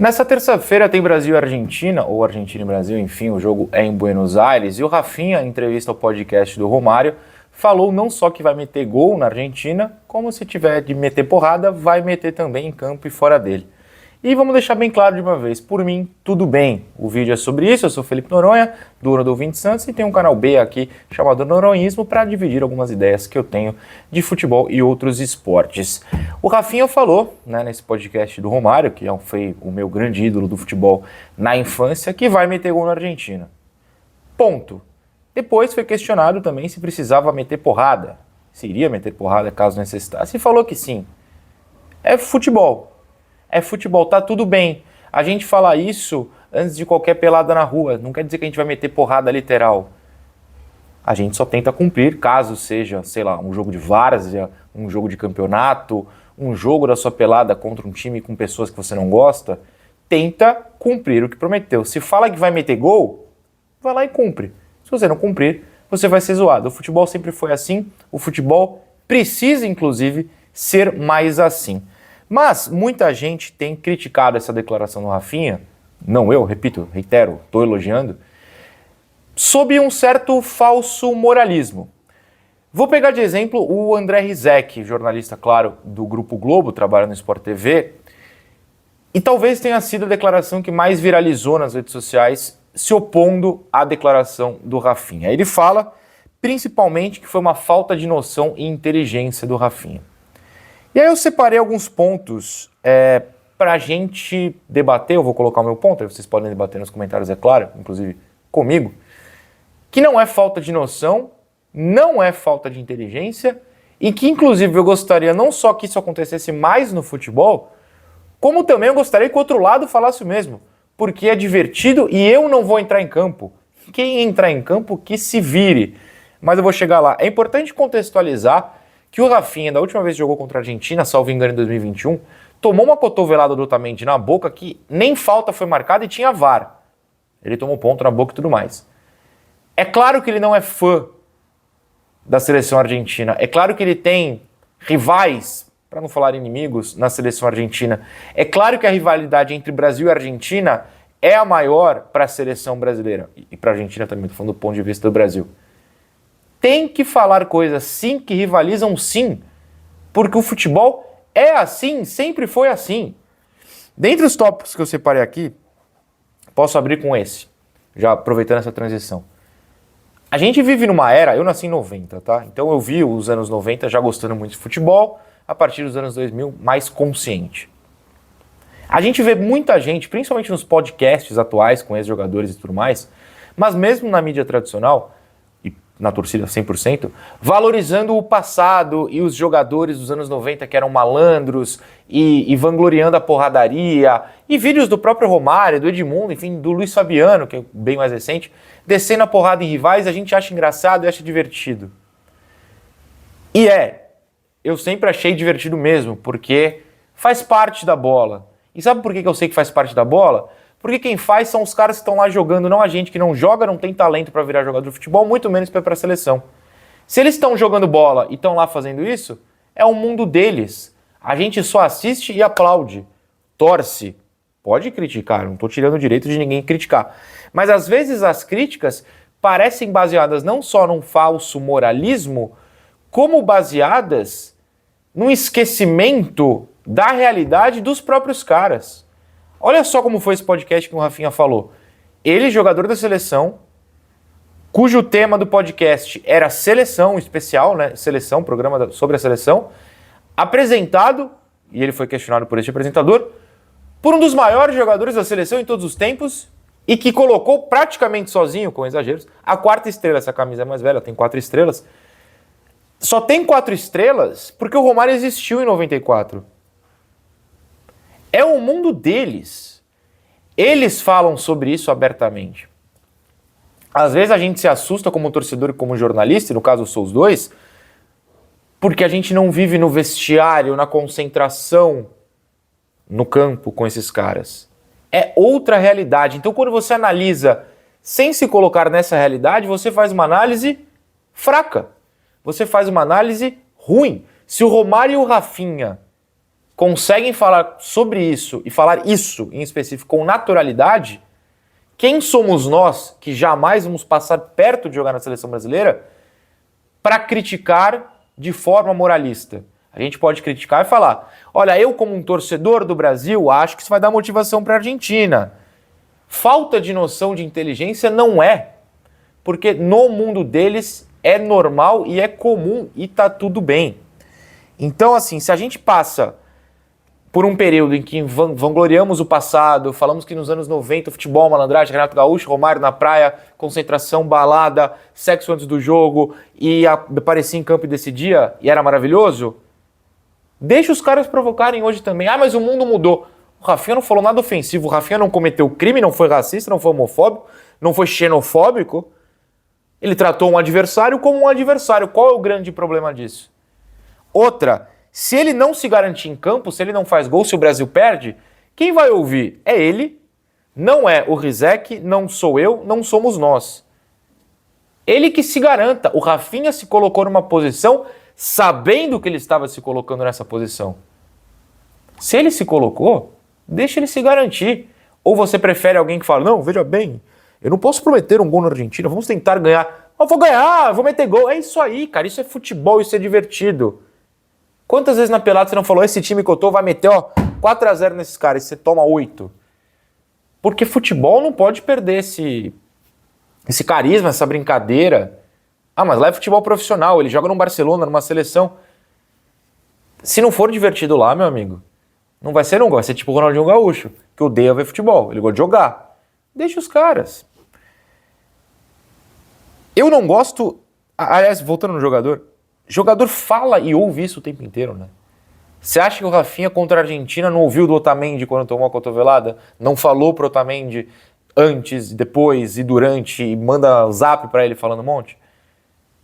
Nessa terça-feira tem Brasil e Argentina, ou Argentina e Brasil, enfim, o jogo é em Buenos Aires, e o Rafinha, em entrevista ao podcast do Romário, falou não só que vai meter gol na Argentina, como se tiver de meter porrada, vai meter também em campo e fora dele. E vamos deixar bem claro de uma vez, por mim, tudo bem. O vídeo é sobre isso, eu sou Felipe Noronha, dono do Ouvinte Santos, e tenho um canal B aqui chamado Noronhismo para dividir algumas ideias que eu tenho de futebol e outros esportes. O Rafinha falou, nesse podcast do Romário, que foi o meu grande ídolo do futebol na infância, que vai meter gol na Argentina. Ponto. Depois foi questionado também se precisava meter porrada, se iria meter porrada caso necessitasse, e falou que sim. É futebol. É futebol, tá tudo bem. A gente fala isso antes de qualquer pelada na rua. Não quer dizer que a gente vai meter porrada literal. A gente só tenta cumprir, caso seja, sei lá, um jogo de várzea, um jogo de campeonato, um jogo da sua pelada contra um time com pessoas que você não gosta, tenta cumprir o que prometeu. Se fala que vai meter gol, vai lá e cumpre. Se você não cumprir, você vai ser zoado. O futebol sempre foi assim, o futebol precisa, inclusive, ser mais assim. Mas muita gente tem criticado essa declaração do Rafinha, não eu, repito, reitero, estou elogiando, sob um certo falso moralismo. Vou pegar de exemplo o André Rizek, jornalista, claro, do Grupo Globo, trabalha no Sport TV, e talvez tenha sido a declaração que mais viralizou nas redes sociais, se opondo à declaração do Rafinha. Ele fala, principalmente, que foi uma falta de noção e inteligência do Rafinha. E aí eu separei alguns pontos para a gente debater, eu vou colocar o meu ponto, aí vocês podem debater nos comentários, é claro, inclusive comigo, que não é falta de noção, não é falta de inteligência, e que inclusive eu gostaria não só que isso acontecesse mais no futebol, como também eu gostaria que o outro lado falasse o mesmo, porque é divertido e eu não vou entrar em campo. Quem entrar em campo que se vire, mas eu vou chegar lá. É importante contextualizar que o Rafinha, da última vez que jogou contra a Argentina, salvo engano em 2021, tomou uma cotovelada do Otamendi na boca que nem falta foi marcada e tinha VAR. Ele tomou ponto na boca e tudo mais. É claro que ele não é fã da seleção argentina. É claro que ele tem rivais, para não falar inimigos, na seleção argentina. É claro que a rivalidade entre Brasil e Argentina é a maior para a seleção brasileira. E para a Argentina também, estou falando do ponto de vista do Brasil. Tem que falar coisas sim, que rivalizam sim, porque o futebol é assim, sempre foi assim. Dentre os tópicos que eu separei aqui, posso abrir com esse, já aproveitando essa transição. A gente vive numa era, eu nasci em 90, tá? Então eu vi os anos 90 já gostando muito de futebol, a partir dos anos 2000 mais consciente. A gente vê muita gente, principalmente nos podcasts atuais com ex-jogadores e tudo mais, mas mesmo na mídia tradicional, na torcida 100%, valorizando o passado e os jogadores dos anos 90 que eram malandros e vangloriando a porradaria, e vídeos do próprio Romário, do Edmundo, enfim, do Luiz Fabiano, que é bem mais recente, descendo a porrada em rivais, a gente acha engraçado e acha divertido. E eu sempre achei divertido mesmo, porque faz parte da bola. E sabe por que eu sei que faz parte da bola? Porque quem faz são os caras que estão lá jogando, não a gente que não joga, não tem talento para virar jogador de futebol, muito menos para ir para a seleção. Se eles estão jogando bola e estão lá fazendo isso, é o mundo deles. A gente só assiste e aplaude, torce. Pode criticar, não estou tirando o direito de ninguém criticar. Mas às vezes as críticas parecem baseadas não só num falso moralismo, como baseadas num esquecimento da realidade dos próprios caras. Olha só como foi esse podcast que o Rafinha falou. Ele, jogador da seleção, cujo tema do podcast era seleção especial, Seleção, programa sobre a seleção, apresentado, e ele foi questionado por este apresentador, por um dos maiores jogadores da seleção em todos os tempos, e que colocou praticamente sozinho, com exageros, a 4ª estrela. Essa camisa é mais velha, tem 4 estrelas. Só tem 4 estrelas porque o Romário existiu em 94. É o mundo deles. Eles falam sobre isso abertamente. Às vezes a gente se assusta como torcedor e como jornalista, e no caso eu sou os dois, porque a gente não vive no vestiário, na concentração, no campo com esses caras. É outra realidade. Então quando você analisa sem se colocar nessa realidade, você faz uma análise fraca. Você faz uma análise ruim. Se o Romário e o Rafinha conseguem falar sobre isso e falar isso em específico com naturalidade, quem somos nós que jamais vamos passar perto de jogar na seleção brasileira para criticar de forma moralista? A gente pode criticar e falar, olha, eu como um torcedor do Brasil acho que isso vai dar motivação para a Argentina. Falta de noção de inteligência não é, porque no mundo deles é normal e é comum e tá tudo bem. Então, assim, se a gente passa por um período em que vangloriamos o passado, falamos que nos anos 90 futebol, malandragem, Renato Gaúcho, Romário na praia, concentração, balada, sexo antes do jogo e aparecia em campo e decidia e era maravilhoso, deixa os caras provocarem hoje também. Ah, mas o mundo mudou. O Rafinha não falou nada ofensivo, o Rafinha não cometeu crime, não foi racista, não foi homofóbico, não foi xenofóbico. Ele tratou um adversário como um adversário. Qual é o grande problema disso? Outra, se ele não se garantir em campo, se ele não faz gol, se o Brasil perde, quem vai ouvir? É ele, não é o Rizek, não sou eu, não somos nós. Ele que se garanta. O Rafinha se colocou numa posição sabendo que ele estava se colocando nessa posição. Se ele se colocou, deixa ele se garantir. Ou você prefere alguém que fala, não, veja bem, eu não posso prometer um gol na Argentina, vamos tentar ganhar. Eu vou ganhar, eu vou meter gol. É isso aí, cara, isso é futebol, isso é divertido. Quantas vezes na pelada você não falou, esse time que eu tô vai meter 4-0 nesses caras e você toma 8? Porque futebol não pode perder esse carisma, essa brincadeira. Ah, mas lá é futebol profissional, ele joga no Barcelona, numa seleção. Se não for divertido lá, meu amigo, não vai ser nunca, vai ser tipo o Ronaldinho Gaúcho, que odeia ver futebol, ele gosta de jogar. Deixa os caras. Eu não gosto... Aliás, voltando no jogador fala e ouve isso o tempo inteiro, né? Você acha que o Rafinha contra a Argentina não ouviu do Otamendi quando tomou a cotovelada? Não falou pro Otamendi antes, depois e durante e manda zap pra ele falando um monte?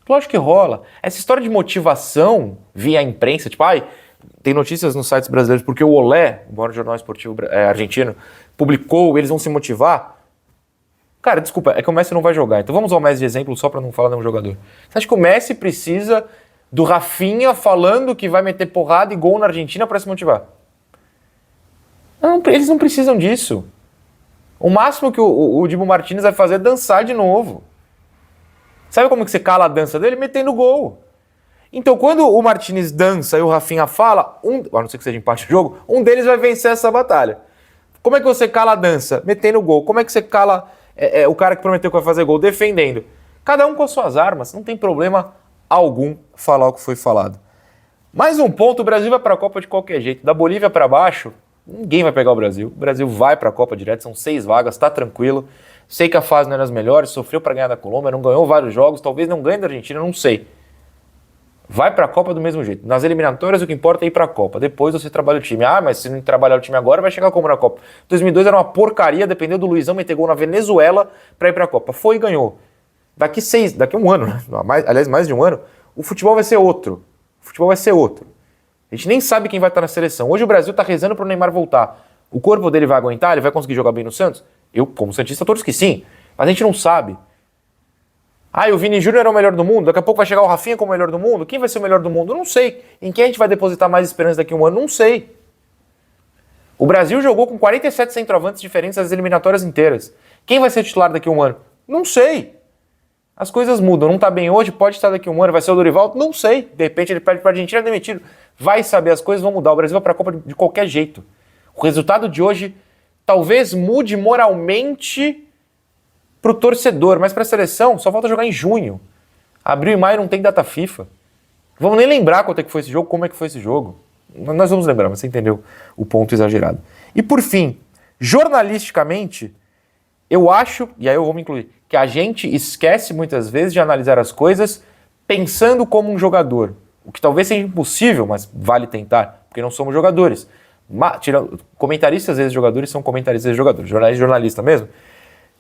Lógico que rola. Essa história de motivação via imprensa, tipo, tem notícias nos sites brasileiros porque o Olé, o maior jornal esportivo argentino, publicou, eles vão se motivar. Cara, desculpa, é que o Messi não vai jogar. Então vamos usar o Messi de exemplo só pra não falar nenhum jogador. Você acha que o Messi precisa do Rafinha falando que vai meter porrada e gol na Argentina pra se motivar? Não, eles não precisam disso. O máximo que o Dibu Martínez vai fazer é dançar de novo. Sabe como que você cala a dança dele? Metendo gol. Então, quando o Martínez dança e o Rafinha fala, a não ser que seja empate de jogo, um deles vai vencer essa batalha. Como é que você cala a dança? Metendo gol. Como é que você cala o cara que prometeu que vai fazer gol? Defendendo. Cada um com as suas armas. Não tem problema algum falar o que foi falado. Mais um ponto, o Brasil vai para a Copa de qualquer jeito. Da Bolívia para baixo, ninguém vai pegar o Brasil. O Brasil vai para a Copa direto, são 6 vagas, tá tranquilo. Sei que a fase não era das melhores, sofreu para ganhar da Colômbia, não ganhou vários jogos, talvez não ganhe da Argentina, não sei. Vai para a Copa do mesmo jeito. Nas eliminatórias o que importa é ir para a Copa. Depois você trabalha o time. Ah, mas se não trabalhar o time agora, vai chegar como na Copa? 2002 era uma porcaria, dependeu do Luizão meter gol na Venezuela para ir para a Copa. Foi e ganhou. Daqui um ano, né? Aliás, mais de um ano, o futebol vai ser outro. O futebol vai ser outro. A gente nem sabe quem vai estar na seleção. Hoje o Brasil está rezando para o Neymar voltar. O corpo dele vai aguentar? Ele vai conseguir jogar bem no Santos? Eu, como santista, todos que sim. Mas a gente não sabe. Ah, e o Vini Júnior era o melhor do mundo? Daqui a pouco vai chegar o Rafinha como o melhor do mundo? Quem vai ser o melhor do mundo? Eu não sei. Em quem a gente vai depositar mais esperança daqui a um ano? Não sei. O Brasil jogou com 47 centroavantes diferentes as eliminatórias inteiras. Quem vai ser titular daqui a um ano? Não sei. As coisas mudam. Não está bem hoje, pode estar daqui a um ano. Vai ser o Dorival? Não sei. De repente ele perde para a Argentina, é demitido. Vai saber, as coisas vão mudar. O Brasil vai para a Copa de qualquer jeito. O resultado de hoje talvez mude moralmente para o torcedor, mas para a seleção só falta jogar em junho. Abril e maio não tem data FIFA. Vamos nem lembrar quanto é que foi esse jogo, como é que foi esse jogo. Nós vamos lembrar, mas você entendeu o ponto exagerado. E por fim, jornalisticamente, eu acho, e aí eu vou me incluir, que a gente esquece muitas vezes de analisar as coisas pensando como um jogador. O que talvez seja impossível, mas vale tentar, porque não somos jogadores. Comentaristas, às vezes, jogadores são comentaristas e jogadores. Jornalista mesmo.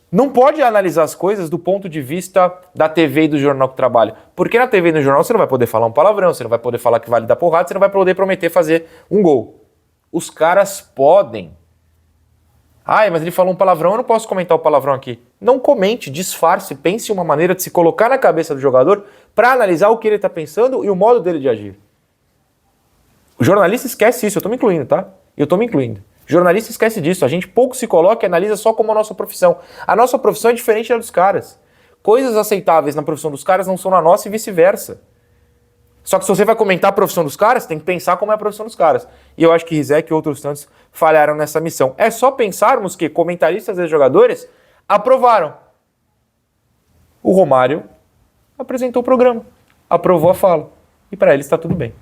Não pode analisar as coisas do ponto de vista da TV e do jornal que trabalha. Porque na TV e no jornal você não vai poder falar um palavrão, você não vai poder falar que vale dar porrada, você não vai poder prometer fazer um gol. Os caras podem. Ai, mas ele falou um palavrão, eu não posso comentar o palavrão aqui. Não comente, disfarce, pense em uma maneira de se colocar na cabeça do jogador para analisar o que ele está pensando e o modo dele de agir. O jornalista esquece isso, eu tô me incluindo, tá? Eu tô me incluindo. O jornalista esquece disso, a gente pouco se coloca e analisa só como a nossa profissão. A nossa profissão é diferente da dos caras. Coisas aceitáveis na profissão dos caras não são na nossa e vice-versa. Só que se você vai comentar a profissão dos caras, tem que pensar como é a profissão dos caras. E eu acho que Rizek e outros tantos falharam nessa missão. É só pensarmos que comentaristas e jogadores aprovaram. O Romário apresentou o programa, aprovou a fala. E para ele está tudo bem.